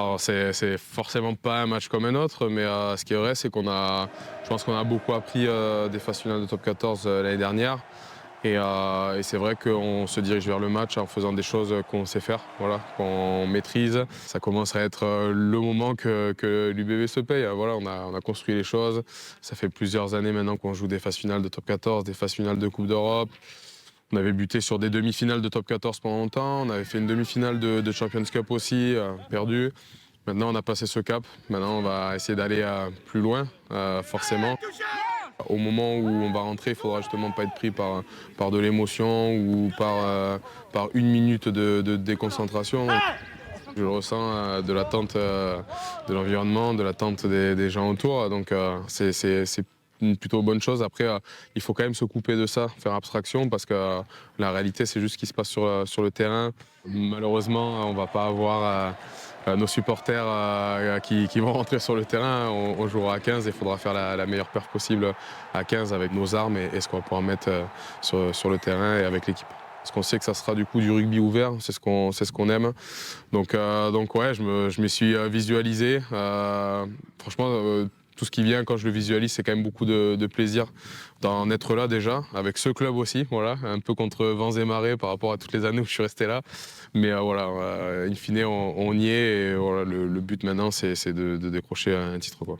Alors c'est forcément pas un match comme un autre, mais ce qui est vrai, c'est je pense qu'on a beaucoup appris des phases finales de top 14 l'année dernière. Et c'est vrai qu'on se dirige vers le match en faisant des choses qu'on sait faire, voilà, qu'on maîtrise. Ça commence à être le moment que l'UBB se paye. Voilà, on a construit les choses. Ça fait plusieurs années maintenant qu'on joue des phases finales de top 14, des phases finales de Coupe d'Europe. On avait buté sur des demi-finales de top 14 pendant longtemps. On avait fait une demi-finale de Champions Cup aussi, perdu. Maintenant, on a passé ce cap. Maintenant, on va essayer d'aller plus loin, forcément. Au moment où on va rentrer, il ne faudra justement pas être pris par de l'émotion ou par une minute de déconcentration. Je le ressens de l'attente de l'environnement, de l'attente des gens autour. Donc c'est une plutôt bonne chose. Après, il faut quand même se couper de ça, faire abstraction, parce que la réalité, c'est juste ce qui se passe sur le terrain. Malheureusement, on ne va pas avoir nos supporters qui vont rentrer sur le terrain. On jouera à 15 et il faudra faire la meilleure perf possible à 15 avec nos armes et ce qu'on va pouvoir mettre sur le terrain et avec l'équipe. Parce qu'on sait que ça sera du coup du rugby ouvert, c'est ce qu'on aime. Donc ouais, je me suis visualisé. Franchement, tout ce qui vient quand je le visualise, c'est quand même beaucoup de plaisir d'en être là déjà, avec ce club aussi, voilà, un peu contre vents et marées par rapport à toutes les années où je suis resté là. Mais voilà, in fine, on y est et voilà, le but maintenant, c'est de décrocher un titre, quoi.